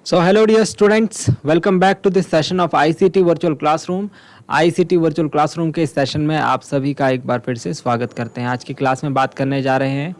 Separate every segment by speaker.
Speaker 1: So hello dear students, welcome back to this session of ICT Virtual Classroom. ICT Virtual Classroom के इस session में आप सभी का एक बार फिर से स्वागत करते हैं। आज की क्लास में बात करने जा रहे हैं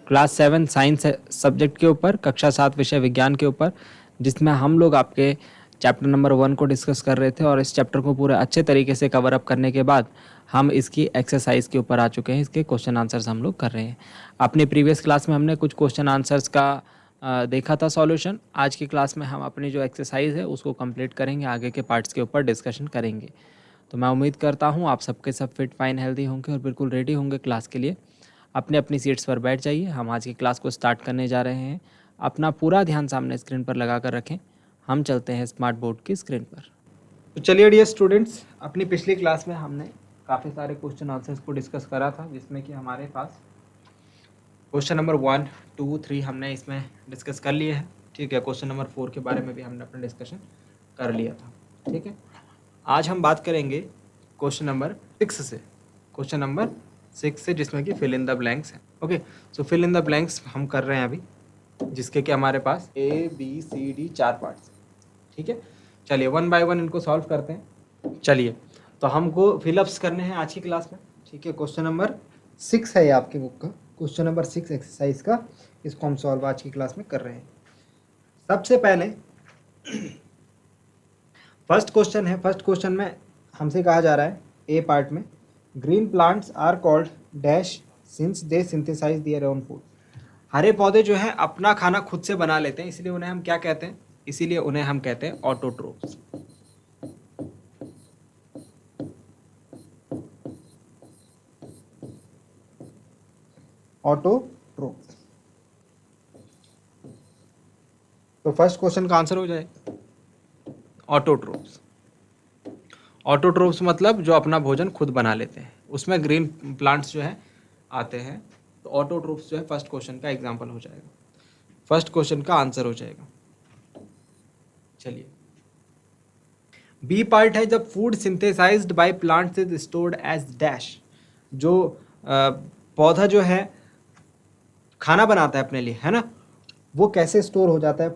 Speaker 1: क्लास 7 साइंस सब्जेक्ट के ऊपर, कक्षा 7 विषय विज्ञान के ऊपर, जिसमें हम लोग आपके चैप्टर नंबर 1 को डिस्कस कर रहे थे और इस चैप्टर को पूरे अच्छे तरीके से कवर अप करने के बाद हम इसकी एक्सरसाइज के ऊपर आ चुके हैं। इसके क्वेश्चन आंसर्स हम लोग कर रहे हैं। अपनी प्रीवियस क्लास में हमने कुछ क्वेश्चन आंसर्स का देखा था सॉल्यूशन। आज की क्लास में हम अपनी जो एक्सरसाइज है उसको कंप्लीट करेंगे, आगे के पार्ट्स के ऊपर डिस्कशन करेंगे। तो मैं उम्मीद करता हूँ आप सबके सब फिट फाइन हेल्दी होंगे और बिल्कुल रेडी होंगे क्लास के लिए। अपने अपनी सीट्स पर बैठ जाइए, हम आज की क्लास को स्टार्ट करने जा रहे हैं। अपना पूरा ध्यान सामने स्क्रीन पर लगा कर रखें। हम चलते हैं स्मार्ट बोर्ड की स्क्रीन पर। तो चलिए डियर स्टूडेंट्स, अपनी पिछली क्लास में हमने काफ़ी सारे क्वेश्चन आंसर्स को डिस्कस करा था, जिसमें कि हमारे पास क्वेश्चन नंबर 1, 2, 3 हमने इसमें डिस्कस कर लिए हैं। ठीक है, क्वेश्चन नंबर 4 के बारे में भी हमने अपना डिस्कशन कर लिया था। ठीक है, आज हम बात करेंगे क्वेश्चन नंबर 6 से। क्वेश्चन नंबर 6 से, जिसमें कि फिल इन द ब्लैंक्स है। Okay, so fill in the blanks हम कर रहे हैं अभी, जिसके कि हमारे पास ABCD 4 पार्ट्स। ठीक है, चलिए वन बाय वन इनको सॉल्व करते हैं। चलिए, तो हमको फिलअप्स करने हैं आज की क्लास में। ठीक है, क्वेश्चन नंबर 6 है ये आपकी बुक का, क्वेश्चन नंबर 6 एक्सरसाइज का। इसको हम सॉल्व आज की क्लास में कर रहे हैं। सबसे पहले फर्स्ट क्वेश्चन है। फर्स्ट क्वेश्चन में हमसे कहा जा रहा है ए पार्ट में, green plants are called dash since they synthesize their own food. हरे पौधे जो है अपना खाना खुद से बना लेते हैं, इसलिए उन्हें हम क्या कहते हैं? इसीलिए उन्हें हम कहते हैं ऑटोट्रोफ्स। ऑटोट्रोफ्स। तो फर्स्ट क्वेश्चन का आंसर हो जाए ऑटोट्रोफ्स। ऑटोट्रोफ्स मतलब जो अपना भोजन खुद बना लेते हैं, उसमें ग्रीन प्लांट्स जो है आते हैं। तो ऑटोट्रोफ्स जो है फर्स्ट क्वेश्चन का एग्जाम्पल हो जाएगा, फर्स्ट क्वेश्चन का आंसर हो जाएगा। चलिए, बी पार्ट है, जब food synthesized by plants is stored as dash. जो पौधा जो है खाना बनाता है अपने लिए, है ना, वो कैसे स्टोर हो जाता है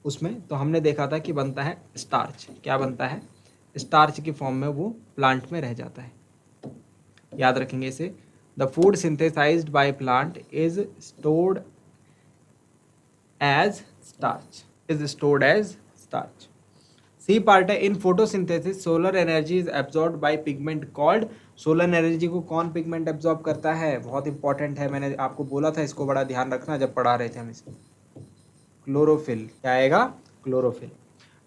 Speaker 1: उसमें? तो हमने देखा था कि बनता है स्टार्च। क्या बनता है? स्टार्च की फॉर्म में वो प्लांट में रह जाता है। याद रखेंगे इसे, the food synthesized by plant is stored as starch, is stored as starch. C part है, in photosynthesis solar energy is absorbed by pigment called. Solar energy को कौन पिगमेंट एब्जॉर्ब करता है? बहुत इंपॉर्टेंट है, मैंने आपको बोला था, इसको बड़ा ध्यान रखना जब पढ़ा रहे थे हम इसे। क्लोरोफिल। क्या आएगा? Chlorophyll.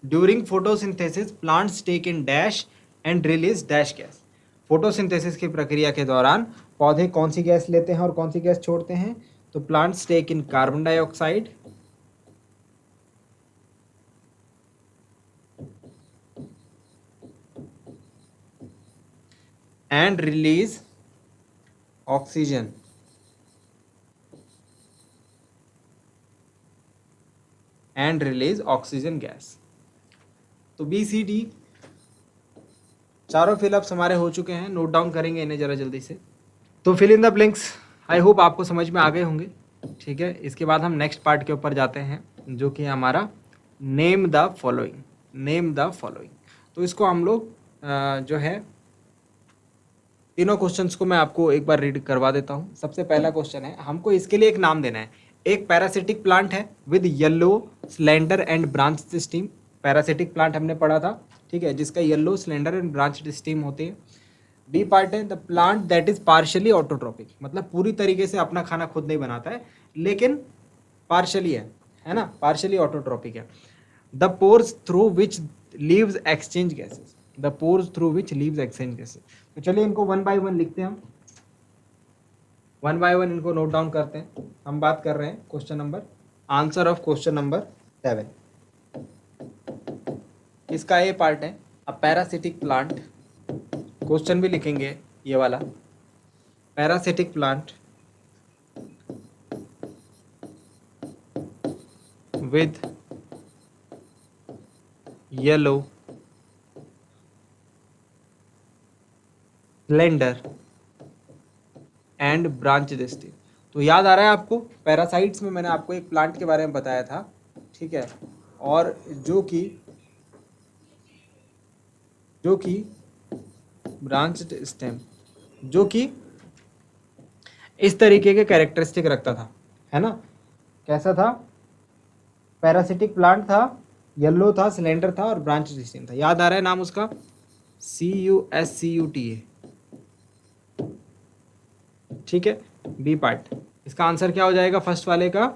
Speaker 1: During photosynthesis plants take in dash and release dash gas. Photosynthesis की प्रक्रिया के दौरान पौधे कौन सी गैस लेते हैं और कौन सी गैस छोड़ते हैं? तो plants take in carbon dioxide and release oxygen gas। तो BCD चारों फिलअप्स हमारे हो चुके हैं, नोट डाउन करेंगे इन्हें जरा जल्दी से। तो fill in the blanks I hope आपको समझ में आ गए होंगे। ठीक है, इसके बाद हम नेक्स्ट पार्ट के ऊपर जाते हैं, जो कि हमारा name the following. Name the following. तो इसको हम लोग जो है तीनों क्वेश्चंस को मैं आपको एक बार रीड करवा देता हूँ। सबसे पहला क्वेश्चन है, हमको इसके लिए एक नाम देना है। एक पैरासिटिक प्लांट है with yellow slender and branch steam. Parasitic plant हमने पढ़ा था, ठीक है, जिसका yellow slender and branch steam होती है। बी पार्ट है, the plant that is partially autotrophic, मतलब पूरी तरीके से अपना खाना खुद नहीं बनाता है, लेकिन पार्शियली है ना, पार्शियली ऑटोट्रोपिक है। The pores through which leaves exchange gases. The pores through which leaves exchange gases. तो चलिए इनको वन बाय वन लिखते हैं हम, वन बाय वन इनको नोट डाउन करते हैं। हम बात कर रहे हैं question number, answer of question number 7। इसका ए पार्ट है, अ पैरासिटिक प्लांट। क्वेश्चन भी लिखेंगे ये वाला, parasitic plant with yellow slender and branch steam. तो याद आ रहा है आपको, पैरासाइट्स में मैंने आपको एक प्लांट के बारे में बताया था, ठीक है, और जो कि ब्रांच्ड स्टेम, जो कि इस तरीके के कैरेक्टरिस्टिक रखता था, है ना। कैसा था? पैरासिटिक प्लांट था, येलो था, सिलेंडर था और ब्रांच स्टेम था। याद आ रहा है नाम उसका? CUSCUTA। ठीक है, बी पार्ट। इसका आंसर क्या हो जाएगा फर्स्ट वाले का?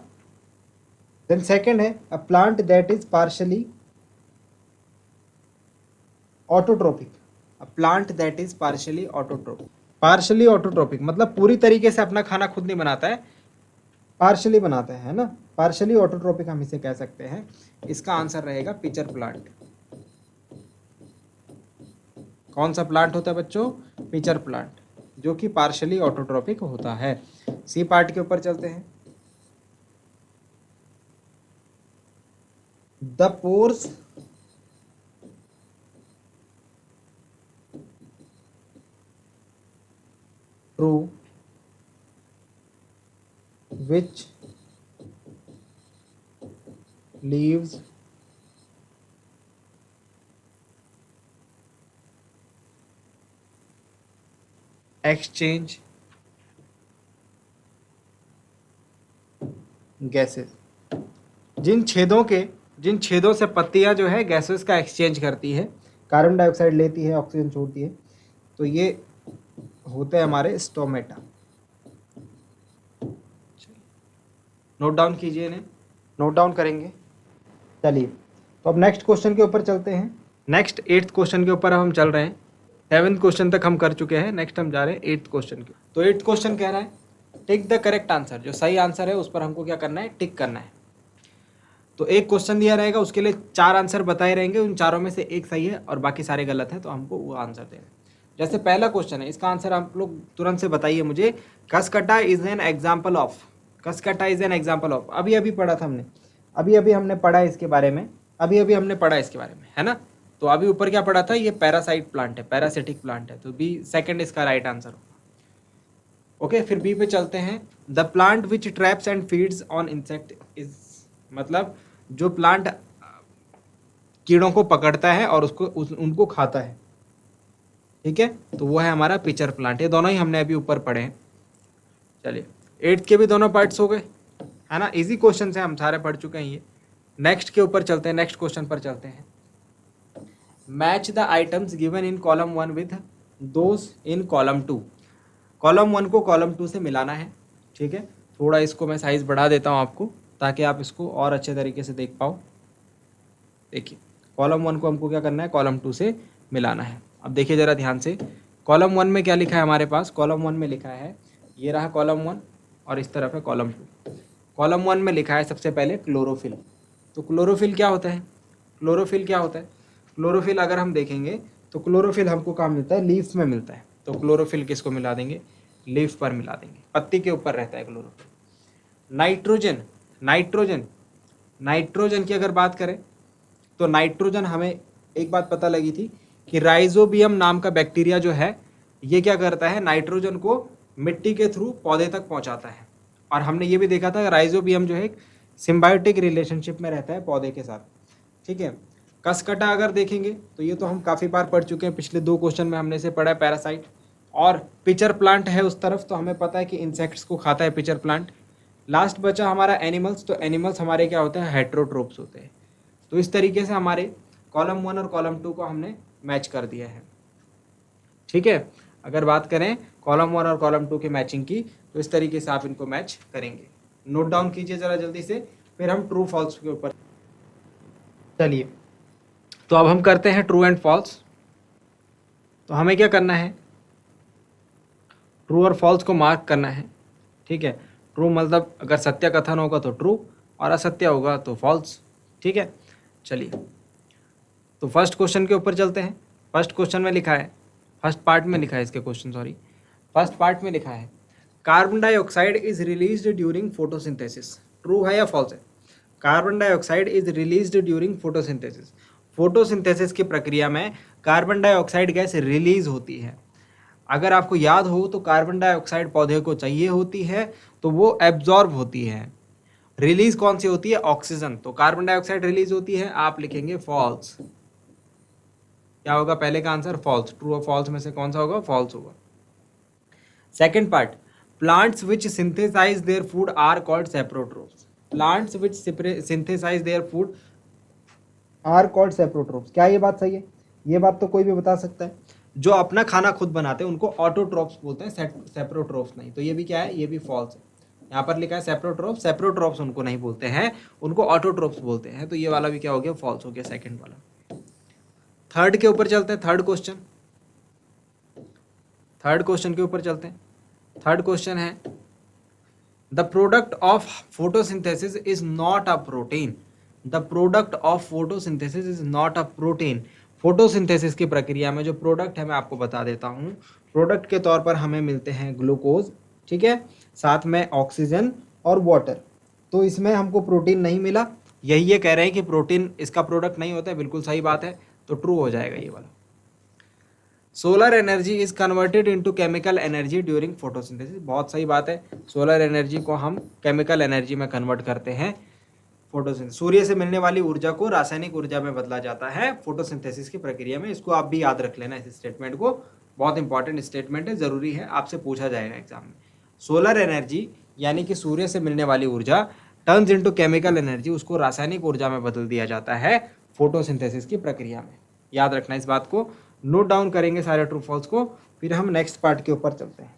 Speaker 1: देन सेकंड है a plant that is partially autotrophic. A plant that is partially autotrophic. Partially autotrophic मतलब पूरी तरीके से अपना खाना खुद नहीं बनाता है, पार्शियली बनाता है ना। पार्शियली ऑटोट्रोपिक हम इसे कह सकते हैं। इसका आंसर रहेगा पिचर प्लांट। कौन सा प्लांट होता है बच्चों? पिचर प्लांट, जो कि पार्शियली ऑटोट्रोपिक होता है। सी पार्ट के ऊपर चलते हैं। The pores through which leaves exchange gases. जिन छेदों से पत्तियां जो है गैसेस का एक्सचेंज करती है, कार्बन डाइऑक्साइड लेती है, ऑक्सीजन छोड़ती है, तो ये होते हैं हमारे स्टोमेटा। नोट डाउन कीजिए इन्हें, नोट डाउन करेंगे। चलिए तो अब नेक्स्ट क्वेश्चन के ऊपर चलते हैं। नेक्स्ट 8th क्वेश्चन के ऊपर हम चल रहे हैं। 7th क्वेश्चन तक हम कर चुके हैं, नेक्स्ट हम जा रहे हैं 8th क्वेश्चन के। तो 8th क्वेश्चन कह रहा है टिक द करेक्ट आंसर। जो सही आंसर है उस पर हमको क्या करना है? टिक करना है। तो एक क्वेश्चन दिया रहेगा, उसके लिए 4 आंसर बताए रहेंगे, उन चारों में से एक सही है और बाकी सारे गलत हैं, तो हमको वो आंसर देना है। जैसे पहला क्वेश्चन है, इसका आंसर आप लोग तुरंत से बताइए मुझे। कसकट्टा is an example of. कसकट्टा is an example of. अभी अभी पढ़ा था हमने, अभी हमने पढ़ा इसके बारे में, अभी हमने पढ़ा इसके बारे में, है ना। तो अभी ऊपर क्या पढ़ा था? ये पैरासाइट प्लांट है, पैरासिटिक प्लांट है, तो बी सेकंड इसका राइट आंसर होगा। ओके, फिर बी पे चलते हैं। The plant which traps and feeds on insect is, मतलब जो प्लांट कीड़ों को पकड़ता है और उनको खाता है, ठीक है, तो वो है हमारा पिचर प्लांट। ये दोनों ही हमने अभी ऊपर पढ़े हैं। चलिए 8th के भी दोनों पार्ट्स हो गए, है ना। इजी क्वेश्चन है, हम सारे पढ़ चुके हैं ये। नेक्स्ट के ऊपर चलते हैं, नेक्स्ट क्वेश्चन पर चलते हैं। Match the items given in column 1 with those in column 2। Column 1 को कॉलम 2 से मिलाना है, ठीक है। थोड़ा इसको मैं साइज बढ़ा देता हूँ आपको, ताकि आप इसको और अच्छे तरीके से देख पाओ। देखिए कॉलम 1 को हमको क्या करना है? कॉलम 2 से मिलाना है। अब देखिए ज़रा ध्यान से, कॉलम 1 में क्या लिखा है हमारे पास? कॉलम 1 में लिखा है, ये रहा कॉलम 1 और इस तरफ है कॉलम 2। कॉलम 1 में लिखा है सबसे पहले क्लोरोफिल। तो क्लोरोफिल क्या होता है? क्लोरोफिल क्या होता है? क्लोरोफिल अगर हम देखेंगे तो क्लोरोफिल हमको कहाँ मिलता है? लीफ में मिलता है। तो क्लोरोफिल किसको मिला देंगे? लीफ पर मिला देंगे, पत्ती के ऊपर रहता है क्लोरोफिल। नाइट्रोजन, नाइट्रोजन, नाइट्रोजन की अगर बात करें तो नाइट्रोजन हमें एक बात पता लगी थी कि राइजोबियम नाम का बैक्टीरिया जो है, ये क्या करता है? नाइट्रोजन को मिट्टी के थ्रू पौधे तक पहुंचाता है। और हमने ये भी देखा था राइजोबियम जो है एक सिम्बायोटिक रिलेशनशिप में रहता है पौधे के साथ, ठीक है। कसकटा अगर देखेंगे तो ये तो हम काफ़ी बार पढ़ चुके हैं, पिछले 2 क्वेश्चन में हमने से पढ़ा है पैरासाइट। और पिचर प्लांट है उस तरफ, तो हमें पता है कि इंसेक्ट्स को खाता है पिचर प्लांट। लास्ट बचा हमारा एनिमल्स, तो एनिमल्स हमारे क्या होते हैं? हेट्रोट्रोप्स होते हैं। तो इस तरीके से हमारे कॉलम 1 और कॉलम 2 को हमने मैच कर दिया है, ठीक है। अगर बात करें कॉलम 1 और कॉलम 2 की मैचिंग की, तो इस तरीके से आप इनको मैच करेंगे। नोट डाउन कीजिए ज़रा जल्दी से, फिर हम ट्रू फॉल्स के ऊपर चलिए। तो अब हम करते हैं ट्रू एंड फॉल्स। तो हमें क्या करना है? ट्रू और फॉल्स को मार्क करना है, ठीक है। ट्रू मतलब अगर सत्य कथन होगा तो ट्रू और असत्य होगा तो फॉल्स, ठीक है। चलिए तो फर्स्ट क्वेश्चन के ऊपर चलते हैं। फर्स्ट क्वेश्चन में लिखा है, फर्स्ट पार्ट में लिखा है इसके क्वेश्चन, सॉरी, फर्स्ट पार्ट में लिखा है carbon dioxide is released during photosynthesis. True है या फॉल्स है? Carbon dioxide is released during photosynthesis. Photosynthesis की प्रक्रिया में कार्बन डाइऑक्साइड गैस रिलीज होती है। अगर आपको याद हो तो कार्बन डाइऑक्साइड पौधे को चाहिए होती है, तो वो एब्जॉर्ब होती है, रिलीज कौन सी होती है? ऑक्सीजन। तो कार्बन डाइऑक्साइड रिलीज होती है, आप लिखेंगे फॉल्स। क्या होगा पहले का आंसर? फॉल्स। ट्रू और फॉल्स में से कौन सा होगा? फॉल्स होगा। Second part, plants which synthesize their food are called saprotrophs. Plants which synthesize their food are called saprotrophs. क्या ये बात सही है? ये बात तो कोई भी बता सकता है। जो अपना खाना खुद बनाते हैं उनको ऑटोट्रोप्स बोलते हैं, सेप्रोट्रोप्स नहीं। तो ये भी क्या है? ये भी फॉल्स है। यहाँ पर लिखा है सेप्रोट्रोप्स, सेप्रोट्रोप्स उनको नहीं बोलते हैं, उनको ऑटोट्रोप्स बोलते हैं। तो ये वाला भी क्या हो गया? फॉल्स हो गया, सेकंड वाला। थर्ड के ऊपर चलते हैं, थर्ड क्वेश्चन के ऊपर चलते हैं। थर्ड क्वेश्चन है, the product of photosynthesis is not a protein. The product of photosynthesis is not a protein. Photosynthesis की प्रक्रिया में जो प्रोडक्ट है मैं आपको बता देता हूँ। प्रोडक्ट के तौर पर हमें मिलते हैं ग्लूकोज, ठीक है, साथ में ऑक्सीजन और वाटर। तो इसमें हमको प्रोटीन नहीं मिला। यही ये कह रहे हैं कि प्रोटीन इसका प्रोडक्ट नहीं होता है। बिल्कुल सही बात है, तो ट्रू हो जाएगा ये वाला। Solar energy is converted into chemical energy during photosynthesis. बहुत सही बात है, सोलर एनर्जी को हम केमिकल एनर्जी में कन्वर्ट करते हैं फोटोसिंथेसिस। सूर्य से मिलने वाली ऊर्जा को रासायनिक ऊर्जा में बदला जाता है फोटोसिंथेसिस की प्रक्रिया में। इसको आप भी याद रख लेना, इस स्टेटमेंट को। बहुत इंपॉर्टेंट स्टेटमेंट है, जरूरी है, आपसे पूछा जाएगा एग्जाम में। सोलर एनर्जी यानी कि सूर्य से मिलने वाली ऊर्जा टर्न्स इनटू केमिकल एनर्जी, उसको रासायनिक ऊर्जा में बदल दिया जाता है फोटोसिंथेसिस की प्रक्रिया में। याद रखना इस बात को, नोट डाउन करेंगे सारे ट्रू फॉल्स को, फिर हम नेक्स्ट पार्ट के ऊपर चलते हैं।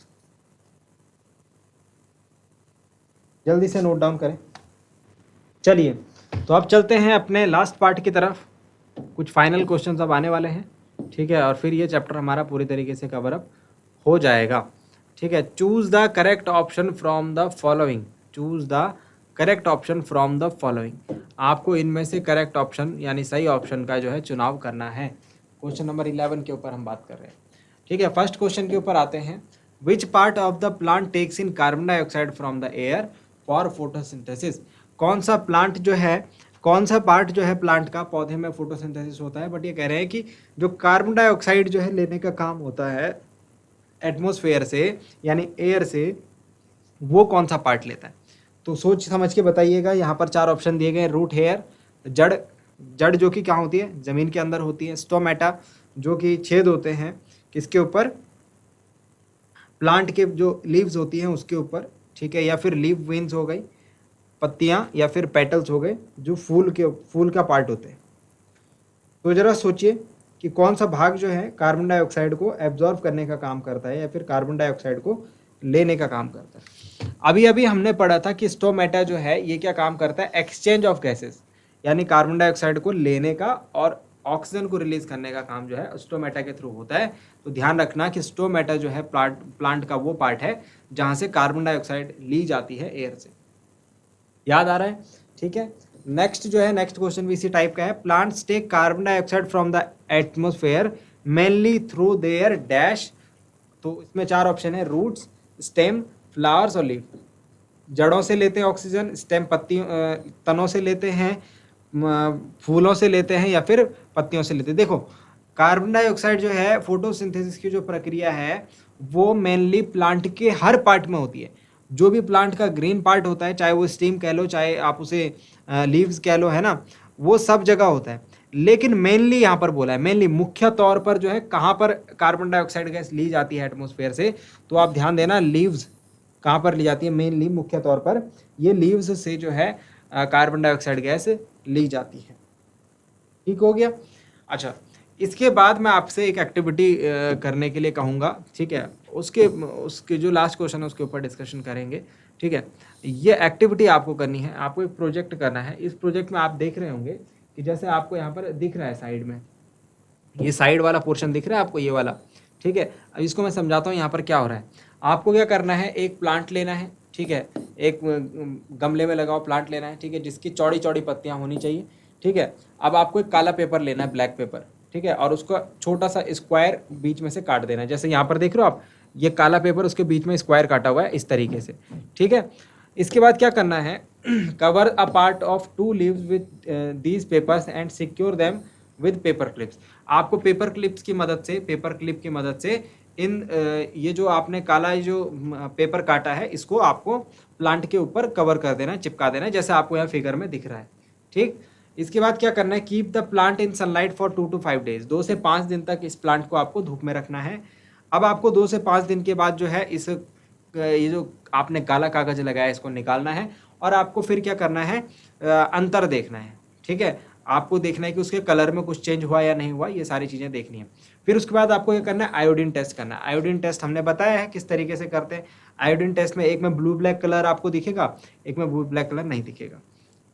Speaker 1: जल्दी से नोट डाउन करें। चलिए, तो अब चलते हैं अपने लास्ट पार्ट की तरफ। कुछ फाइनल क्वेश्चंस अब आने वाले हैं, ठीक है, और फिर ये चैप्टर हमारा पूरी तरीके से कवर अप हो जाएगा, ठीक है। Choose the correct option from the following. Choose the correct option from the following. आपको इनमें से करेक्ट ऑप्शन यानी सही ऑप्शन का जो है चुनाव करना है। क्वेश्चन नंबर 11 के ऊपर हम बात कर रहे हैं, ठीक है। फर्स्ट क्वेश्चन के ऊपर आते हैं। Which part of the plant takes in carbon dioxide from the air for photosynthesis. कौन सा प्लांट जो है, कौन सा पार्ट जो है प्लांट का, पौधे में फोटोसिंथेसिस होता है, बट ये कह रहे हैं कि जो कार्बन डाइऑक्साइड जो है लेने का काम होता है एटमॉस्फेयर से यानी एयर से, वो कौन सा पार्ट लेता है। तो सोच समझ के बताइएगा। यहाँ पर 4 ऑप्शन दिए गए। रूट हेयर, जड़, जड़ जो कि कहाँ होती है? जमीन के अंदर होती है। स्टोमेटा जो कि छेद होते हैं किसके ऊपर? प्लांट के जो लीव्स होती हैं उसके ऊपर, ठीक है, या फिर लीव वेन्स हो गई, पत्तियाँ, या फिर पेटल्स हो गए जो फूल का पार्ट होते हैं। तो जरा सोचिए कि कौन सा भाग जो है कार्बन डाइऑक्साइड को एब्जॉर्ब करने का काम करता है या फिर कार्बन डाइऑक्साइड को लेने का काम करता है। अभी अभी हमने पढ़ा था कि स्टोमेटा जो है ये क्या काम करता है? एक्सचेंज ऑफ गैसेस, यानी कार्बन डाइऑक्साइड को लेने का और ऑक्सीजन को रिलीज करने का काम जो है स्टोमेटा के थ्रू होता है। तो ध्यान रखना कि स्टोमेटा जो है प्लांट का वो पार्ट है जहाँ से कार्बन डाइऑक्साइड ली जाती है एयर से। याद आ रहा है? ठीक है। नेक्स्ट जो है, नेक्स्ट क्वेश्चन भी इसी टाइप का है। Plants take carbon dioxide from the atmosphere mainly through their dash. तो इसमें 4 ऑप्शन है। रूट्स, स्टेम, फ्लावर्स और लीफ। जड़ों से लेते हैं ऑक्सीजन, स्टेम पत्तियों तनों से लेते हैं, फूलों से लेते हैं, या फिर पत्तियों से लेते हैं। देखो, कार्बन डाइऑक्साइड जो है फोटोसिंथेसिस की जो प्रक्रिया है वो मेनली प्लांट के हर पार्ट में होती है। जो भी प्लांट का ग्रीन पार्ट होता है, चाहे वो स्टीम कह लो, चाहे आप उसे लीव्स कह लो, है ना, वो सब जगह होता है। लेकिन मेनली यहाँ पर बोला है, मेनली मुख्य तौर पर जो है कहाँ पर कार्बन डाइऑक्साइड गैस ली जाती है एटमॉस्फेयर से। तो आप ध्यान देना, लीव्स कहाँ पर ली जाती है? मेनली मुख्य तौर पर ये लीव्स से जो है कार्बन डाइऑक्साइड गैस ली जाती है। ठीक हो गया। अच्छा, इसके बाद मैं आपसे एक एक्टिविटी करने के लिए कहूँगा, ठीक है। उसके जो लास्ट क्वेश्चन है उसके ऊपर डिस्कशन करेंगे, ठीक है। ये एक्टिविटी आपको करनी है, आपको एक प्रोजेक्ट करना है। इस प्रोजेक्ट में आप देख रहे होंगे कि जैसे आपको यहाँ पर दिख रहा है साइड में, ये साइड वाला पोर्शन दिख रहा है आपको, ये वाला, ठीक है। अब इसको मैं समझाता हूँ यहाँ पर क्या हो रहा है। आपको क्या करना है, एक प्लांट लेना है, ठीक है, एक गमले में लगा हुआ प्लांट लेना है, ठीक है, जिसकी चौड़ी चौड़ी पत्तियाँ होनी चाहिए, ठीक है। अब आपको एक काला पेपर लेना है, ब्लैक पेपर, ठीक है, और उसको छोटा सा स्क्वायर बीच में से काट देना है। जैसे यहाँ पर देख रहे हो आप, ये काला पेपर, उसके बीच में स्क्वायर काटा हुआ है इस तरीके से, ठीक है। इसके बाद क्या करना है, cover a part of 2 leaves with these papers and secure them with paper clips. आपको पेपर क्लिप्स की मदद से, पेपर क्लिप की मदद से ये जो आपने काला जो पेपर काटा है इसको आपको प्लांट के ऊपर कवर कर देना है, चिपका देना है, जैसे आपको यहाँ फिगर में दिख रहा है। ठीक, इसके बाद क्या करना है, keep the plant in sunlight for 2 to 5 days, 2 से 5 दिन तक इस प्लांट को आपको धूप में रखना है। अब आपको 2 से 5 दिन के बाद जो है इस ये जो आपने काला कागज लगाया इसको निकालना है और आपको फिर क्या करना है, अंतर देखना है। ठीक है, आपको देखना है कि उसके कलर में कुछ चेंज हुआ या नहीं हुआ, ये सारी चीज़ें देखनी है। फिर उसके बाद आपको क्या करना है, आयोडीन टेस्ट करना है। आयोडीन टेस्ट हमने बताया है किस तरीके से करते हैं। आयोडीन टेस्ट में एक में ब्लू ब्लैक कलर आपको दिखेगा, एक में ब्लू ब्लैक कलर नहीं दिखेगा।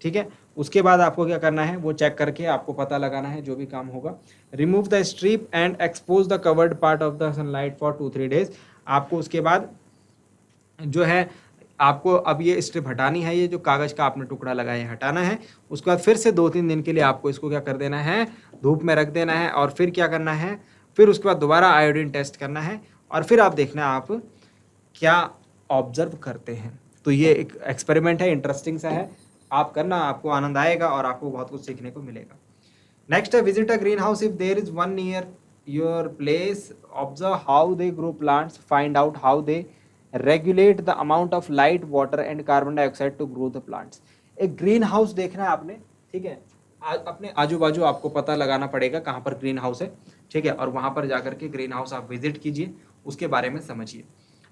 Speaker 1: ठीक है, उसके बाद आपको क्या करना है, वो चेक करके आपको पता लगाना है जो भी काम होगा। Remove the strip and expose the covered part of the sunlight for 2-3 days। आपको उसके बाद जो है आपको अब ये स्ट्रिप हटानी है, ये जो कागज़ का आपने टुकड़ा लगाया है हटाना है। उसके बाद फिर से 2-3 दिन के लिए आपको इसको क्या कर देना है, धूप में रख देना है। और फिर क्या करना है, फिर उसके बाद दोबारा आयोडीन टेस्ट करना है और फिर आप देखना आप क्या ऑब्जर्व करते हैं। तो ये एक एक्सपेरिमेंट है, इंटरेस्टिंग सा है, आप करना, आपको आनंद आएगा और आपको बहुत कुछ सीखने को मिलेगा। नेक्स्ट है, visit a green house if there is one near your place, observe how they grow plants, find out how they regulate the amount of light, water and carbon dioxide to grow the plants. एक green house देखना है आपने, ठीक है, अपने आजू बाजू आपको पता लगाना पड़ेगा कहाँ पर ग्रीन हाउस है। ठीक है, और वहाँ पर जाकर के ग्रीन हाउस आप विजिट कीजिए, उसके बारे में समझिए।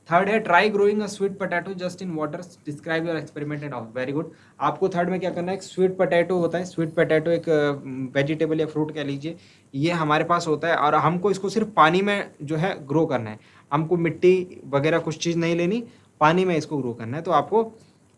Speaker 1: थर्ड है, try growing a sweet potato just in water, describe your experiment and house. Very good. आपको थर्ड में क्या करना है, एक स्वीट पोटैटो होता है, स्वीट पोटैटो एक वेजिटेबल या फ्रूट कह लीजिए, ये हमारे पास होता है और हमको इसको सिर्फ पानी में जो है ग्रो करना है, हमको मिट्टी वगैरह कुछ चीज़ नहीं लेनी, पानी में इसको ग्रो करना है। तो आपको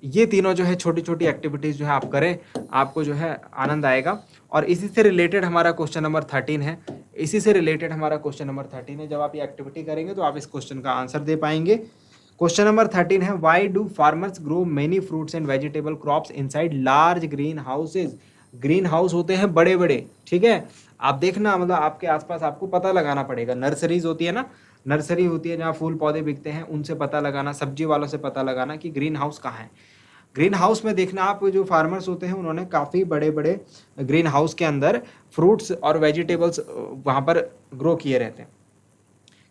Speaker 1: ये तीनों जो है छोटी छोटी एक्टिविटीज़ जो है आप करें, आपको जो है आनंद आएगा। और इसी से रिलेटेड हमारा क्वेश्चन नंबर 13 है, इसी से रिलेटेड हमारा क्वेश्चन नंबर 13 है। जब आप ये एक्टिविटी करेंगे तो आप इस क्वेश्चन का आंसर दे पाएंगे। क्वेश्चन नंबर 13 है, why do farmers grow many fruits and vegetable crops inside large green houses. Green house होते हैं बड़े बड़े, ठीक है, आप देखना, मतलब आपके आसपास आपको पता लगाना पड़ेगा। नर्सरीज होती है ना, नर्सरी होती है जहाँ फूल पौधे बिकते हैं, उनसे पता लगाना, सब्जी वालों से पता लगाना कि ग्रीन हाउस कहाँ है। ग्रीन हाउस में देखना आप, जो फार्मर्स होते हैं उन्होंने काफ़ी बड़े बड़े ग्रीन हाउस के अंदर फ्रूट्स और वेजिटेबल्स वहाँ पर ग्रो किए रहते हैं।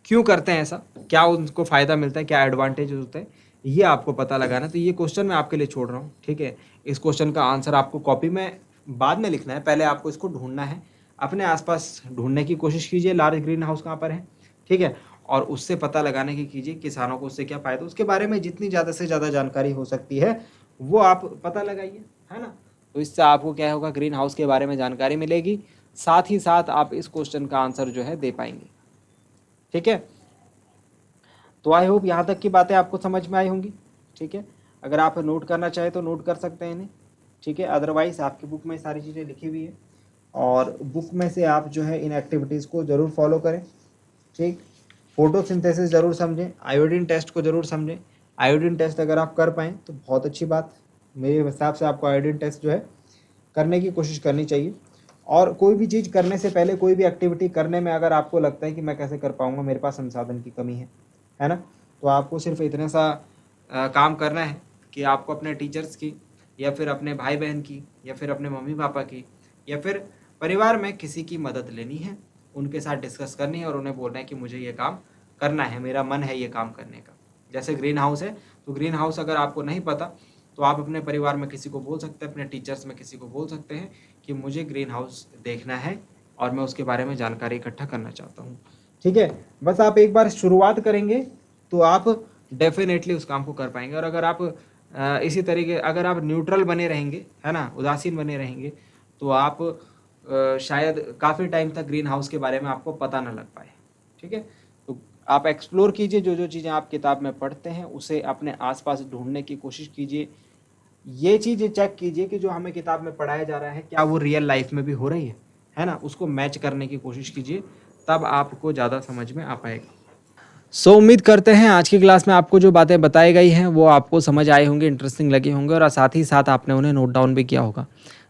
Speaker 1: क्यों करते हैं ऐसा, क्या उनको फ़ायदा मिलता है, क्या एडवांटेज होता है, ये आपको पता लगाना। तो ये क्वेश्चन मैं आपके लिए छोड़ रहा हूँ, ठीक है। इस क्वेश्चन का आंसर आपको कॉपी में बाद में लिखना है, पहले आपको इसको ढूंढना है, अपने आसपास ढूंढने की कोशिश कीजिए लार्ज ग्रीन हाउस कहाँ पर है, ठीक है, और उससे पता लगाने की कीजिए किसानों को उससे क्या फ़ायदा, उसके बारे में जितनी ज़्यादा से ज़्यादा जानकारी हो सकती है वो आप पता लगाइए, है ना। तो इससे आपको क्या होगा, ग्रीन हाउस के बारे में जानकारी मिलेगी, साथ ही साथ आप इस क्वेश्चन का आंसर जो है दे पाएंगे, ठीक है। तो आई होप यहाँ तक की बातें आपको समझ में आई होंगी, ठीक है। अगर आप नोट करना चाहें तो नोट कर सकते हैं इन्हें, ठीक है, अदरवाइज़ आपकी बुक में सारी चीज़ें लिखी हुई है और बुक में से आप जो है इन एक्टिविटीज़ को ज़रूर फॉलो करें, ठीक। फोटोसिंथेसिस ज़रूर समझें, आयोडीन टेस्ट को ज़रूर समझें। आयोडीन टेस्ट अगर आप कर पाएँ तो बहुत अच्छी बात, मेरे हिसाब से आपको आयोडीन टेस्ट जो है करने की कोशिश करनी चाहिए। और कोई भी चीज़ करने से पहले, कोई भी एक्टिविटी करने में अगर आपको लगता है कि मैं कैसे कर पाऊँगा, मेरे पास संसाधन की कमी है ना, तो आपको सिर्फ इतना सा काम करना है कि आपको अपने टीचर्स की या फिर अपने भाई बहन की या फिर अपने मम्मी पापा की या फिर परिवार में किसी की मदद लेनी है, उनके साथ डिस्कस करनी है और उन्हें बोलना है कि मुझे ये काम करना है, मेरा मन है ये काम करने का। जैसे ग्रीन हाउस है, तो ग्रीन हाउस अगर आपको नहीं पता तो आप अपने परिवार में किसी को बोल सकते हैं, अपने टीचर्स में किसी को बोल सकते हैं कि मुझे ग्रीन हाउस देखना है और मैं उसके बारे में जानकारी इकट्ठा करना चाहता हूँ, ठीक है। बस आप एक बार शुरुआत करेंगे तो आप डेफिनेटली उस काम को कर पाएंगे। और अगर आप इसी तरीके, अगर आप न्यूट्रल बने रहेंगे, है ना, उदासीन बने रहेंगे, तो आप शायद काफ़ी टाइम तक ग्रीन हाउस के बारे में आपको पता ना लग पाए, ठीक है। तो आप एक्सप्लोर कीजिए, जो जो चीज़ें आप किताब में पढ़ते हैं उसे अपने आसपास ढूंढने की कोशिश कीजिए। ये चीज़ें चेक कीजिए कि जो हमें किताब में पढ़ाया जा रहा है क्या वो रियल लाइफ में भी हो रही है ना, उसको मैच करने की कोशिश कीजिए, तब आपको ज़्यादा समझ में आ पाएगा। सो उम्मीद करते हैं आज की क्लास में आपको जो बातें बताई गई हैं वो आपको समझ आए होंगे, इंटरेस्टिंग लगे होंगे और साथ ही साथ आपने उन्हें नोट डाउन भी किया होगा।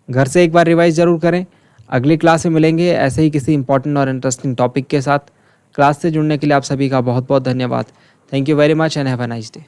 Speaker 1: घर से एक बार रिवाइज ज़रूर करें। अगली क्लास में मिलेंगे ऐसे ही किसी इंपॉर्टेंट और इंटरेस्टिंग टॉपिक के साथ। क्लास से जुड़ने के लिए आप सभी का बहुत बहुत धन्यवाद। Thank you very much and have a nice day.